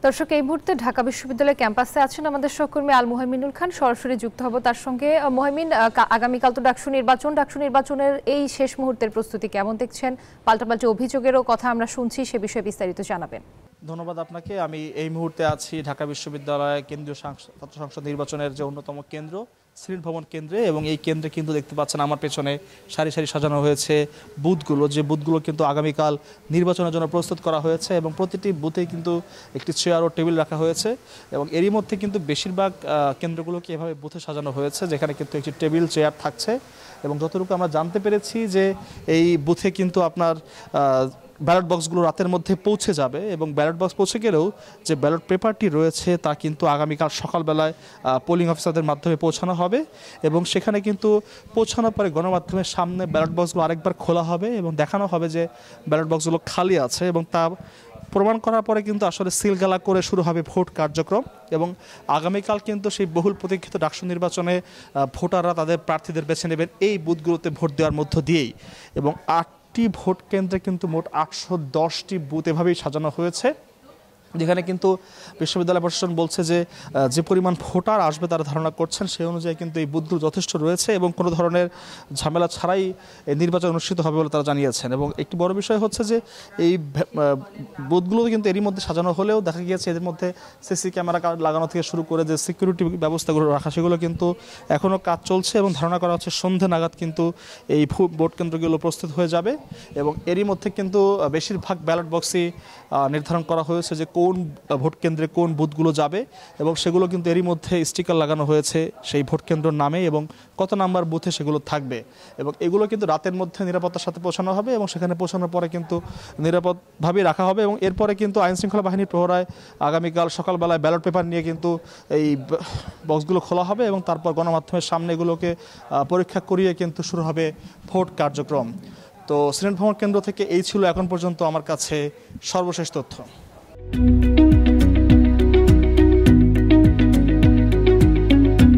দর্শক, এই মুহূর্তে ঢাকা বিশ্ববিদ্যালয় ক্যাম্পাসে আছেন আমাদের সহকর্মী আল মুহাইমিনুল খান। সরাসরি যুক্ত হব তার সঙ্গে। মুহাইমিন, আগামীকাল তো ডাকসু নির্বাচনের এই শেষ মুহূর্তের প্রস্তুতি কেমন দেখছেন? পাল্টাপাল্টি অভিযোগেরও কথা আমরা শুনছি, সে বিষয়ে বিস্তারিত জানাবেন। ধন্যবাদ আপনাকে। আমি এই মুহূর্তে আছি ঢাকা বিশ্ববিদ্যালয় কেন্দ্রীয় ছাত্র সংসদ নির্বাচনের যে অন্যতম কেন্দ্র সিনেট ভবন কেন্দ্রে, এবং এই কেন্দ্রে কিন্তু দেখতে পাচ্ছেন আমার পেছনে সারি সারি সাজানো হয়েছে বুথগুলো, যে বুথগুলো কিন্তু আগামীকাল নির্বাচনের জন্য প্রস্তুত করা হয়েছে, এবং প্রতিটি বুথে কিন্তু একটি চেয়ার ও টেবিল রাখা হয়েছে। এবং এরই মধ্যে কিন্তু বেশিরভাগ কেন্দ্রগুলোকে এভাবে বুথে সাজানো হয়েছে, যেখানে কিন্তু একটি টেবিল চেয়ার থাকছে। এবং যতটুকু আমরা জানতে পেরেছি যে এই বুথে কিন্তু আপনার ব্যালট বক্সগুলো রাতের মধ্যে পৌঁছে যাবে, এবং ব্যালট বক্স পৌঁছে গেলেও যে ব্যালট পেপারটি রয়েছে তা কিন্তু আগামীকাল সকালবেলায় পোলিং অফিসারদের মাধ্যমে পৌঁছানো হবে। এবং সেখানে কিন্তু পৌঁছানোর পরে গণমাধ্যমের সামনে ব্যালট বক্সগুলো আরেকবার খোলা হবে এবং দেখানো হবে যে ব্যালট বক্সগুলো খালি আছে, এবং তা প্রমাণ করার পরে কিন্তু আসলে সিলগালা করে শুরু হবে ভোট কার্যক্রম। এবং আগামীকাল কিন্তু সেই বহুল প্রতীক্ষিত ডাকসু নির্বাচনে ভোটাররা তাদের প্রার্থীদের বেছে নেবেন এই বুথগুলোতে ভোট দেওয়ার মধ্য দিয়েই। এবং 8টি ভোট কেন্দ্রে কিন্তু মোট 810টি বুথ এভাবেই সাজানো হয়েছে, যেখানে কিন্তু বিশ্ববিদ্যালয় প্রশাসন বলছে যে যে পরিমাণ ভোটার আসবে তারা ধারণা করছেন সেই অনুযায়ী কিন্তু এই বুথগুলো যথেষ্ট রয়েছে, এবং কোনো ধরনের ঝামেলা ছাড়াই নির্বাচন অনুষ্ঠিত হবে বলে তারা জানিয়েছেন। এবং একটি বড় বিষয় হচ্ছে যে এই বুথগুলো কিন্তু এরই মধ্যে সাজানো হলেও দেখা গিয়েছে এদের মধ্যে সিসি ক্যামেরা লাগানো থেকে শুরু করে যে সিকিউরিটি ব্যবস্থাগুলো রাখা সেগুলো কিন্তু এখনও কাজ চলছে, এবং ধারণা করা হচ্ছে সন্ধে নাগাদ কিন্তু এই ভোট কেন্দ্রগুলো প্রস্তুত হয়ে যাবে। এবং এরই মধ্যে কিন্তু বেশিরভাগ ব্যালট বক্সই নির্ধারণ করা হয়েছে যে কোন ভোট কেন্দ্রে কোন বুথগুলো যাবে, এবং সেগুলো কিন্তু এরই মধ্যে স্টিকার লাগানো হয়েছে সেই ভোট কেন্দ্রের নামে এবং কত নাম্বার বুথে সেগুলো থাকবে। এবং এগুলো কিন্তু রাতের মধ্যে নিরাপত্তার সাথে পৌঁছানো হবে, এবং সেখানে পৌঁছানোর পরে কিন্তু নিরাপদভাবেই রাখা হবে। এবং এরপরে কিন্তু আইনশৃঙ্খলা বাহিনীর প্রহরায় আগামীকাল সকালবেলায় ব্যালট পেপার নিয়ে কিন্তু এই বক্সগুলো খোলা হবে, এবং তারপর গণমাধ্যমের সামনে এগুলোকে পরীক্ষা করিয়ে কিন্তু শুরু হবে ভোট কার্যক্রম। তো সিনেট ভবন কেন্দ্র থেকে এই ছিল এখন পর্যন্ত আমার কাছে সর্বশেষ তথ্য।